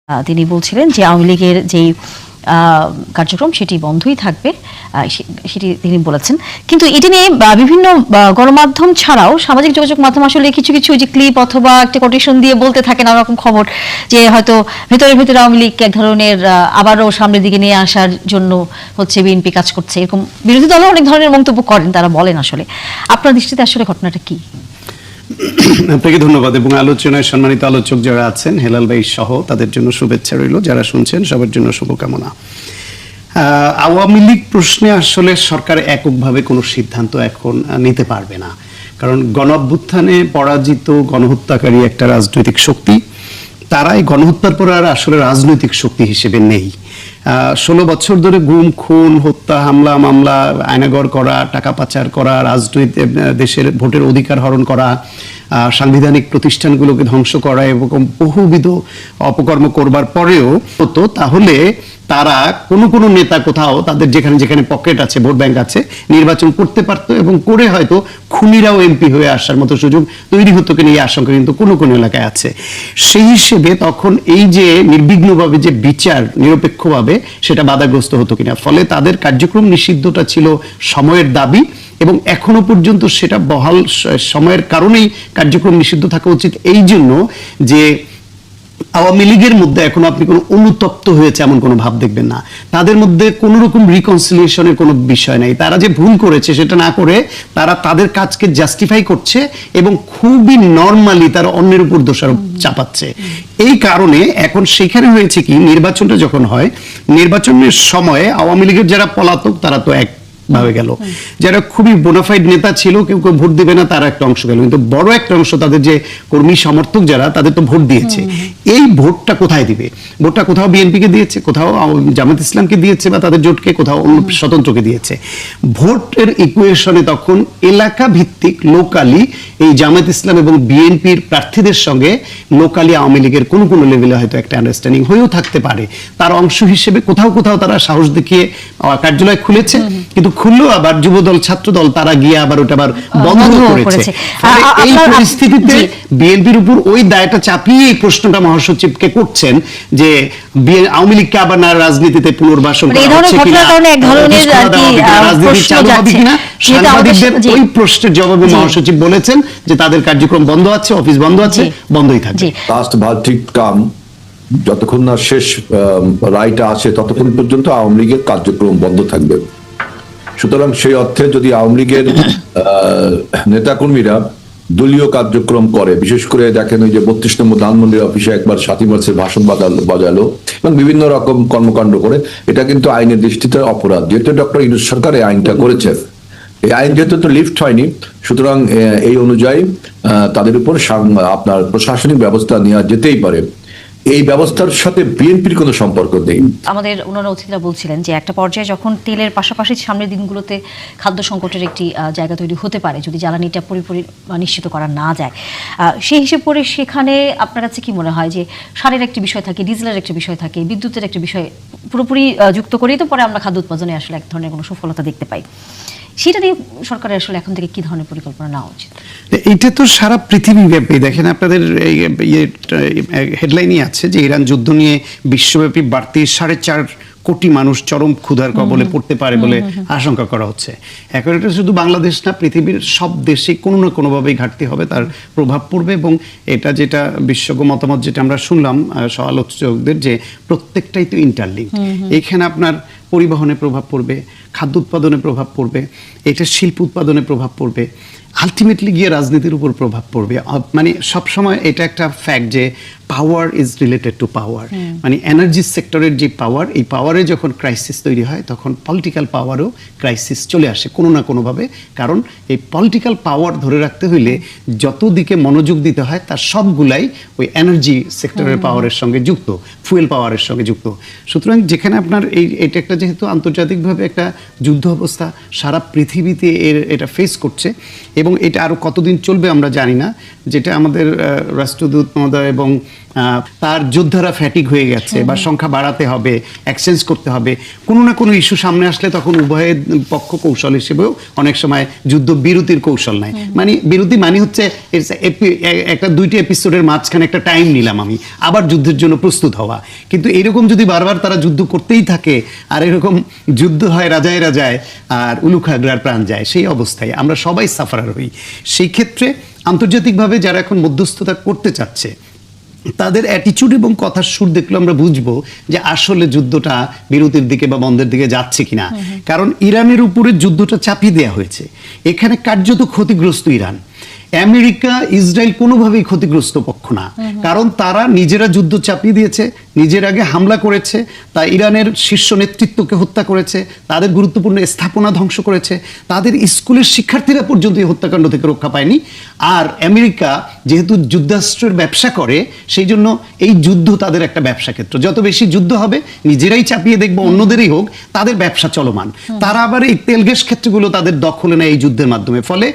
তিনি বলছিলেন যে আওয়ামী লীগের যেই কার্যক্রম সেটি বন্ধই থাকবে, সেটি তিনি বলেছেন। কিন্তু এটি নিয়ে বিভিন্ন গণমাধ্যম ছাড়াও সামাজিক যোগাযোগ মাধ্যম আসলে কিছু কিছু যে ক্লিপ অথবা একটা কোটেশন দিয়ে বলতে থাকে নানা রকম খবর, যে হয়তো ভেতরে ভেতরে আওয়ামী লীগ এক ধরনের আবারও সামনের দিকে নিয়ে আসার জন্য হচ্ছে বিএনপি কাজ করছে, এরকম বিরোধী দলও অনেক ধরনের মন্তব্য করেন, তারা বলেন। আসলে আপনার দৃষ্টিতে আসলে ঘটনাটা কি? আপনাকে ধন্যবাদ। এবং আলোচনায় সম্মানিত আলোচক যারা আছেন, হেলাল ভাই সহ, তাদের জন্য শুভেচ্ছা রইল। যারা শুনছেন সবার জন্য শুভকামনা। আওয়ামী লীগ প্রশ্নে আসলে সরকার এককভাবে কোনো সিদ্ধান্ত এখন নিতে পারবে না, কারণ গণ অভ্যুত্থানে পরাজিত গণহত্যাকারী একটা রাজনৈতিক শক্তি, তারাই গণহত্যার পর আর আসলে রাজনৈতিক শক্তি হিসেবে নেই। 16 বছর ধরে গুম খুন হত্যা হামলা মামলা আয়নাগর করা, টাকা পাচার করা, রাজনৈতিক দেশের ভোটের অধিকার হরণ করা, সাংবিধানিক প্রতিষ্ঠানগুলোকে ধ্বংস করা এবং বহুবিধ অপকর্ম করবার পরেও হতো, তাহলে তারা কোনো নেতা কোথাও তাদের যেখানে যেখানে পকেট আছে, ভোট ব্যাংক আছে, নির্বাচন করতে পারতো এবং করে হয়তো খুনিরাও এমপি হয়ে আসার মতো সুযোগ তৈরি হতো কিনা এই আশঙ্কা কিন্তু কোনো এলাকায় আছে। সেই হিসেবে তখন এই যে নির্বিঘ্নভাবে যে বিচার নিরপেক্ষভাবে সেটা বাধাগ্রস্ত হতো কিনা, ফলে তাদের কার্যক্রম নিষিদ্ধটা ছিল সময়ের দাবি এবং এখনো পর্যন্ত সেটা বহাল সময়ের কারণেই কার্যক্রম নিষিদ্ধ থাকা উচিত। এই জন্য যে আওয়ামী লীগের মধ্যে এখনো আপনি কোনো অনুতপ্ত হয়েছে এমন কোনো ভাব দেখবেন না, তাদের মধ্যে কোনো রকম রিকনসিলিয়েশনের কোনো বিষয় নাই। তারা যে ভুল করেছে সেটা না করে তারা তাদের কাজকে জাস্টিফাই করছে এবং খুবই নরমালি তারা অন্যের উপর দোষারোপ চাপাচ্ছে। এই কারণে এখন সেখানে হয়েছে কি, নির্বাচনটা যখন হয়, নির্বাচনের সময়ে আওয়ামী লীগের যারা পলাতক তারা তো এক ভাবে গেল, যারা খুবই বোনাফাইড নেতা ছিল কেউ কেউ ভোট দিবে না তারা একটা অংশ গেল, কিন্তু বড় একটা অংশ তাদের যে কর্মী সমর্থক যারা, তাদের তো ভোট দিয়েছে। এই ভোটটা কোথায় দিবে? ভোটটা কোথাও বিএনপিকে দিয়েছে, কোথাও জামাত ইসলামকে দিয়েছে বা তাদের জোটকে, কোথাও অন্য স্বতন্ত্রকে দিয়েছে। ভোটের ইকুয়েশনে তখন এলাকা ভিত্তিক লোকালি এই জামাত ইসলাম এবং বিএনপির প্রার্থীদের সঙ্গে লোকালি আওয়ামী লীগের কোনো লেভেলে হয়তো একটা আন্ডারস্ট্যান্ডিং হয়েও থাকতে পারে। তার অংশ হিসেবে কোথাও কোথাও তারা সাহস দেখিয়ে কার্যালয় খুলেছে, কিন্তু খুললো আবার যুবদল ছাত্রদল তারা গিয়ে আবার ওটা আবার বন্ধ করেছে। এই পরিস্থিতিতে বিএনপির উপর ওই দায়টা চাপিয়ে এই প্রশ্নটা মহাসচিবকে করছেন যে আওয়ামী লীগকে আবার না রাজনীতিতে পুনর্বাসন করা হচ্ছে কিনা, রাজনীতি চালু হবে কিনা। সাংবাদিকদের ওই প্রশ্নের জবাবে মহাসচিব বলেছেন যে তাদের কার্যক্রম বন্ধ আছে, অফিস বন্ধ আছে, বন্ধই থাকবে। লাস্ট ভার্ডিক্ট কাম, যতক্ষণ না শেষ রায়টা আসে ততক্ষণ পর্যন্ত আওয়ামী লীগের কার্যক্রম বন্ধ থাকবে। সুতরাং সেই অর্থে যদি আওয়ামী লীগের নেতাকর্মীরা দলীয় কার্যক্রম করে, বিশেষ করে দেখেন ওই যে 32 নম্বর ধানমন্ডির অফিসে একবার 7 মার্চের ভাষণ বাজালো এবং বিভিন্ন রকম কর্মকাণ্ড করে, এটা কিন্তু আইনের দৃষ্টিতে অপরাধ। যেহেতু ডক্টর ইউনূস সরকার এই আইনটা করেছে, এই আইন যেহেতু তো লিফট হয়নি, সুতরাং এই অনুযায়ী তাদের উপর আপনার প্রশাসনিক ব্যবস্থা নেওয়া যেতেই পারে। এই ব্যবস্থার সাথে বিএনপির কোনো সম্পর্ক নেই। আমাদের অন্যান্য অতিথিরা বলছিলেন যে একটা পর্যায়ে যখন তেলের পাশাপাশি সামনের দিনগুলোতে খাদ্য সংকটের একটি জায়গা তৈরি হতে পারে যদি জ্বালানিটা পুরোপুরি নিশ্চিত করা না যায়, সেই হিসেব করে সেখানে আপনার কাছে কি মনে হয় যে সারের একটি বিষয় থাকে, ডিজেলের একটা বিষয় থাকে, বিদ্যুতের একটা বিষয় পুরোপুরি যুক্ত করেই তো পরে আমরা খাদ্য উৎপাদনে আসলে এক ধরনের কোনো সফলতা দেখতে পাই, সেটা নিয়ে সরকারের আসলে এখন থেকে কি ধরনের পরিকল্পনা নেওয়া উচিত? এটা তো সারা পৃথিবী ব্যাপী দেখেন, আপনাদের হেডলাইনই আছে যে ইরান যুদ্ধ নিয়ে বিশ্বব্যাপী বাড়তি 4.5 কোটি মানুষ চরম ক্ষুধার কবলে পড়তে পারে বলে আশঙ্কা করা হচ্ছে। এখন এটা শুধু বাংলাদেশ না, পৃথিবীর সব দেশে কোনো না কোনোভাবেই ঘাটতি হবে, তার প্রভাব পড়বে। এবং এটা যেটা বিশেষজ্ঞ মতামত যেটা আমরা শুনলাম সমালোচকদের, যে প্রত্যেকটাই তো ইন্টারলিঙ্ক। এখানে আপনার পরিবহনে প্রভাব পড়বে, খাদ্য উৎপাদনে প্রভাব পড়বে, এটা শিল্প উৎপাদনে প্রভাব পড়বে, আলটিমেটলি গিয়ে রাজনীতির উপর প্রভাব পড়বে। মানে সবসময় এটা একটা ফ্যাক্ট যে পাওয়ার ইজ রিলেটেড টু পাওয়ার, মানে এনার্জি সেক্টরের যে পাওয়ার, এই পাওয়ারে যখন ক্রাইসিস তৈরি হয় তখন পলিটিক্যাল পাওয়ারও ক্রাইসিস চলে আসে কোনো না কোনোভাবে। কারণ এই পলিটিক্যাল পাওয়ার ধরে রাখতে হইলে যত দিকে মনোযোগ দিতে হয় তার সবগুলাই ওই এনার্জি সেক্টরের পাওয়ারের সঙ্গে যুক্ত, ফুয়েল পাওয়ারের সঙ্গে যুক্ত। সুতরাং যেখানে আপনার এটা একটা যেহেতু আন্তর্জাতিকভাবে একটা যুদ্ধ অবস্থা সারা পৃথিবীতে এটা ফেস করছে এবং এটা আরও কতদিন চলবে আমরা জানি না। যেটা আমাদের রাষ্ট্রদূত মহোদয় এবং তার যোদ্ধারা ফ্যাটিক হয়ে গেছে বা সংখ্যা বাড়াতে হবে, এক্সচেঞ্জ করতে হবে, কোনো না কোনো ইস্যু সামনে আসলে তখন উভয়ের পক্ষ কৌশল হিসেবেও অনেক সময় যুদ্ধ বিরতির কৌশল নেয়। মানে বিরতি মানে হচ্ছে একটা 2টি এপিসোডের মাঝখানে একটা টাইম নিলাম আমি, আবার যুদ্ধের জন্য প্রস্তুত হওয়া। কিন্তু এরকম যদি বারবার তারা যুদ্ধ করতেই থাকে আর এরকম যুদ্ধ হয় রাজায় রাজায় আর উলুখাগড়ার প্রাণ যায়, সেই অবস্থায় আমরা সবাই সাফারার হই। সেই ক্ষেত্রে আন্তর্জাতিকভাবে যারা এখন মধ্যস্থতা করতে চাচ্ছে তাদের অ্যাটিচিউড এবং কথার সুর দেখলে আমরা বুঝবো যে আসলে যুদ্ধটা বিরতির দিকে বা বন্ধের দিকে যাচ্ছে কিনা। কারণ ইরানের উপরে যুদ্ধটা চাপিয়ে দেওয়া হয়েছে, এখানে কার্যত ক্ষতিগ্রস্ত ইরান। আমেরিকা ইসরায়েল কোনোভাবেই ক্ষতিগ্রস্ত পক্ষ না, কারণ তারা নিজেরা যুদ্ধ চাপিয়ে দিয়েছে, নিজের আগে হামলা করেছে, তা ইরানের শীর্ষ নেতৃত্বকে হত্যা করেছে, তাদের গুরুত্বপূর্ণ স্থাপনা ধ্বংস করেছে, তাদের স্কুলের শিক্ষার্থীরা পর্যন্ত এই হত্যাকাণ্ড থেকে রক্ষা পায়নি। আর আমেরিকা যেহেতু যুদ্ধাস্ত্রের ব্যবসা করে, সেই জন্য এই যুদ্ধ তাদের একটা ব্যবসা ক্ষেত্র। যত বেশি যুদ্ধ হবে নিজেরাই চাপিয়ে দেখবো, অন্যদেরই হোক, তাদের ব্যবসা চলমান। তারা আবার এই তেল গ্যাস ক্ষেত্রগুলো তাদের দখলে নেয় এই যুদ্ধের মাধ্যমে। ফলে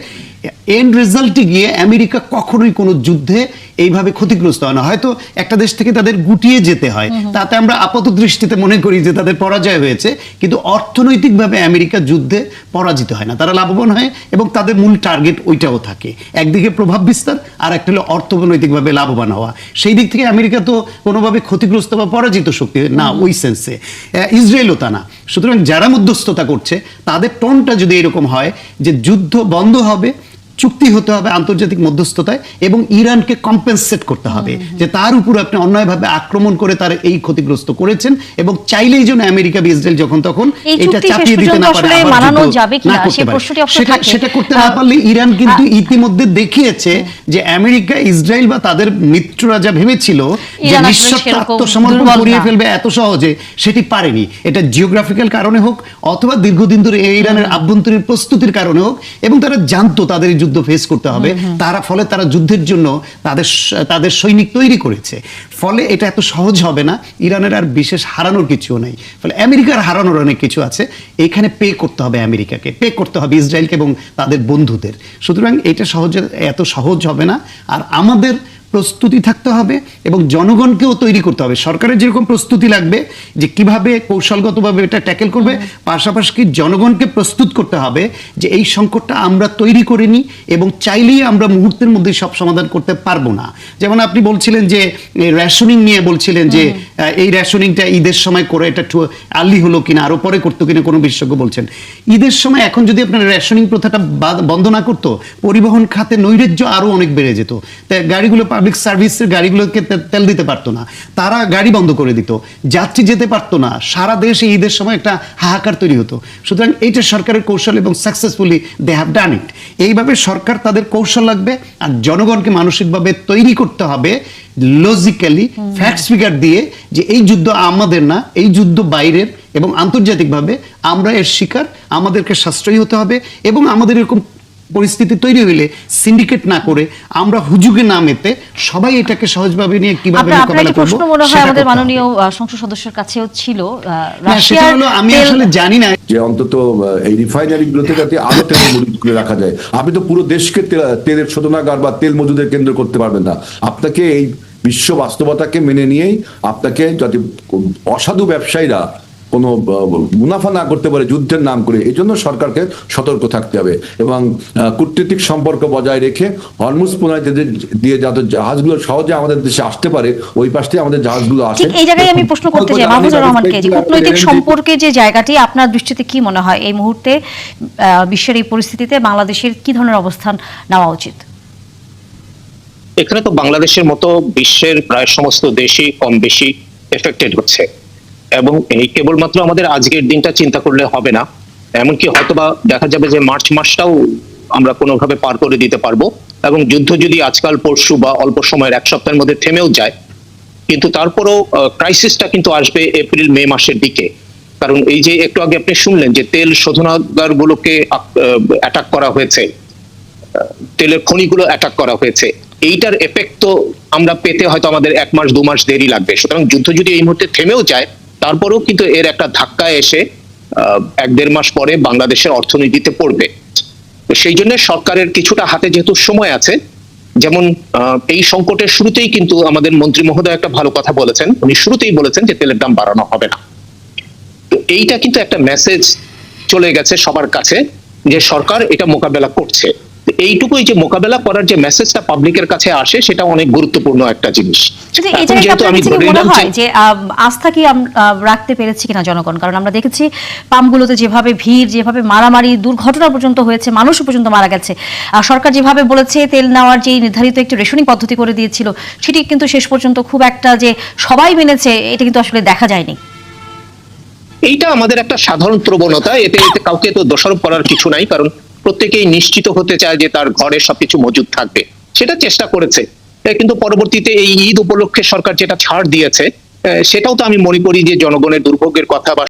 এন্ড রেজাল্টে গিয়ে আমেরিকা কখনোই কোনো যুদ্ধে এইভাবে ক্ষতিগ্রস্ত হয় না। হয়তো একটা দেশ থেকে তাদের গুটিয়ে যেতে হয়, তাতে আমরা আপাত দৃষ্টিতে মনে করি যে তাদের পরাজয় হয়েছে, কিন্তু অর্থনৈতিকভাবে আমেরিকা যুদ্ধে পরাজিত হয় না, তারা লাভবান হয় এবং তাদের মূল টার্গেট ওইটাও থাকে, একদিকে প্রভাব বিস্তার আর একটা হলো অর্থনৈতিকভাবে লাভবান হওয়া। সেই দিক থেকে আমেরিকা তো কোনোভাবে ক্ষতিগ্রস্ত বা পরাজিত শক্তি না ওই সেন্সে, ইসরায়েলও তা না। সুতরাং যারা মধ্যস্থতা করছে তাদের টোনটা যদি এরকম হয় যে যুদ্ধ বন্ধ হবে, চুক্তি হতে হবে আন্তর্জাতিক মধ্যস্থতায়, এবং ইরানকে কম্পেনসেট করতে হবে যে তার উপর আপনি অন্যায়ভাবে আক্রমণ করে তার এই ক্ষতিগ্রস্ত করেছেন, এবং চাইলেই যেন আমেরিকা বা ইসরায়েল যখন তখন এটা চাপিয়ে দিতে না পারে, সেটা করতে না পারলে ইরান কিন্তু ইতিমধ্যে দেখিয়েছে যে আমেরিকা ইসরায়েল বা তাদের মিত্ররা যা ভেবেছিল যে নিঃশর্ত আত্মসমর্পণ করিয়ে ফেলবে এত সহজে, সেটি পারেনি। এটা জিওগ্রাফিক্যাল কারণে হোক অথবা দীর্ঘদিন ধরে ইরানের আভ্যন্তরীণ প্রস্তুতির কারণে হোক, এবং তারা জানতো তাদের যুদ্ধ ফেস করতে হবে, ফলে তারা যুদ্ধের জন্য তাদের সৈনিক তৈরি করেছে। ফলে এটা এত সহজ হবে না, ইরানের আর বিশেষ হারানোর কিছু নেই। ফলে আমেরিকার হারানোর অনেক কিছু আছে, এখানে পে করতে হবে আমেরিকাকে, পে করতে হবে ইসরায়েলকে এবং তাদের বন্ধুদের। সুতরাং এটা এত সহজ হবে না। আর আমাদের প্রস্তুতি থাকতে হবে এবং জনগণকেও তৈরি করতে হবে। সরকারের যেরকম প্রস্তুতি লাগবে যে কিভাবে কৌশলগতভাবে এটা ট্যাকেল করবে, পাশাপাশি জনগণকে প্রস্তুত করতে হবে যে এই সংকটটা আমরা তৈরি করিনি এবং চাইলেই আমরা মুহূর্তের মধ্যে সব সমাধান করতে পারবো না। যেমন আপনি বলছিলেন যে রেশনিং নিয়ে বলছিলেন যে এই রেশনিংটা ঈদের সময় করে এটা আর্লি হলো কিনা, আরো পরে করতো কিনা কোনো বিশেষজ্ঞ বলছেন। ঈদের সময় এখন যদি আপনার রেশনিং প্রথাটা বন্ধ না করতো, পরিবহন খাতে নৈরাজ্য আরো অনেক বেড়ে যেত। তাই গাড়িগুলো পাবলিক সার্ভিসের গাড়িগুলোকে তেল দিতে পারতো না, তারা গাড়ি বন্ধ করে দিত, যাত্রী যেতে পারতো না, সারা দেশে ঈদের সময় একটা হাহাকার তৈরি হতো। সুতরাং এইটা সরকারের কৌশল এবং সাকসেসফুলি দে হ্যাভ ডান ইট। এইভাবে সরকার তাদের কৌশল লাগবে আর জনগণকে মানসিকভাবে তৈরি করতে হবে লজিক্যালি ফ্যাক্টস ফিগার দিয়ে যে এই যুদ্ধ আমাদের না, এই যুদ্ধ বাইরের, এবং আন্তর্জাতিকভাবে আমরা এর শিকার, আমাদেরকে সাশ্রয়ী হতে হবে। এবং আমাদের এরকম পরিস্থিতি তৈরি হইলে সিন্ডিকেট না করে আমরা হুজুগে না মেতে সবাই এটাকে সহজভাবে নিয়ে কিভাবে মোকাবেলা করব। প্রশ্ন মনে হয় আমাদের মাননীয় সংসদ সদস্যের কাছেও ছিল, রাশিয়ার আমি আসলে জানি না যে অন্তত এই রিফাইনারি গুলোতে যাতে আরো তেল মজুদ করে রাখা যায়। আপনি তো পুরো দেশকে তেলের শোধনাগার বা তেল মজুদের কেন্দ্র করতে পারবেন না। আপনাকে এই বিশ্ব বাস্তবতাকে মেনে নিয়েই আপনাকে যাতে অসাধু ব্যবসায়ীরা কোনো মুনাফা না করতে পারে যুদ্ধের নাম করে, এই জন্য সরকারকে সতর্ক থাকতে হবে এবং কূটনৈতিক সম্পর্ক বজায় রেখে হরমুজ প্রণালী দিয়ে যাতে জাহাজগুলো সহজে আমাদের দেশে আসতে পারে, ওই পাশ থেকে আমাদের জাহাজগুলো আসে। এই জায়গায় আমি প্রশ্ন করতে চাই মাহফুজুর রহমানকে, যে কূটনৈতিক সম্পর্কে যে জায়গাটি আপনার দৃষ্টিতে কি মনে হয় এই মুহূর্তে বিশ্বের এই পরিস্থিতিতে বাংলাদেশের কি ধরনের অবস্থান নেওয়া উচিত? এখানে তো বাংলাদেশের মতো বিশ্বের প্রায় সমস্ত দেশই কম বেশি এফেক্টেড হচ্ছে, এবং এই কেবলমাত্র আমাদের আজকের দিনটা চিন্তা করলে হবে না, এমনকি হয়তোবা দেখা যাবে যে মার্চ মাসটাও আমরা কোনোভাবে পার করে দিতে পারবো, এবং যুদ্ধ যদি আজকাল পরশু বা অল্প সময়ের এক সপ্তাহের মধ্যে থেমেও যায়, কিন্তু তারপরও ক্রাইসিসটা কিন্তু আসবে এপ্রিল মে মাসের দিকে। কারণ এই যে একটু আগে আপনি শুনলেন যে তেল শোধনাগার গুলোকে অ্যাটাক করা হয়েছে, তেলের খনিগুলো অ্যাটাক করা হয়েছে, এইটার এফেক্ট তো আমরা পেতে হয়তো আমাদের 1 মাস 2 মাস দেরি লাগবে। সুতরাং যুদ্ধ যদি এই মুহূর্তে থেমেও যায়, তারপরেও কিন্তু এর একটা ধাক্কা এসে 1-1.5 মাস পরে বাংলাদেশের অর্থনীতিতে পড়বে। তো সেই জন্য সরকারের কিছুটা হাতে যেহেতু সময় আছে, যেমন এই সংকটের শুরুতেই কিন্তু আমাদের মন্ত্রী মহোদয় একটা ভালো কথা বলেছেন, উনি শুরুতেই বলেছেন যে তেলের দাম বাড়ানো হবে না। তো এইটা কিন্তু একটা মেসেজ চলে গেছে সবার কাছে যে সরকার এটা মোকাবেলা করছে। তো এইটুকুই যে মোকাবেলা করার যে মেসেজটা পাবলিকের কাছে আসে সেটা অনেক গুরুত্বপূর্ণ একটা জিনিস। কিন্তু এখন এটা কি যেহেতু আপনার আমি কাছে ধরে কি মনে নিলাম হয় যে আস্থা কি রাখতে পেরেছে কিনা জনগণ? কারণ আমরা দেখেছি পাম্পগুলোতে যেভাবে ভিড়, যেভাবে মারামারি, দুর্ঘটনা পর্যন্ত হয়েছে, মানুষ পর্যন্ত মারা গেছে। সরকার যেভাবে বলেছে তেল নেওয়ার যে নির্ধারিত একটি রেশনিং পদ্ধতি করে দিয়েছিল, সেটি কিন্তু শেষ পর্যন্ত খুব একটা যে সবাই মেনেছে এটা কিন্তু আসলে দেখা যায়নি। এইটা আমাদের একটা সাধারণ প্রবণতা, এতে কাউকে তো দোষারোপ করার কিছু নাই, কারণ প্রত্যেকেই নিশ্চিত হতে চায় যে তার ঘরে সবকিছু মজুদ থাকবে, সেটা চেষ্টা করেছে। কিন্তু পরবর্তীতে এই ঈদ উপলক্ষে সরকার যেটা ছাড় দিয়েছে, সেটাও তো আমি মনে করি যে জনগণের দুর্ভোগের কথা বা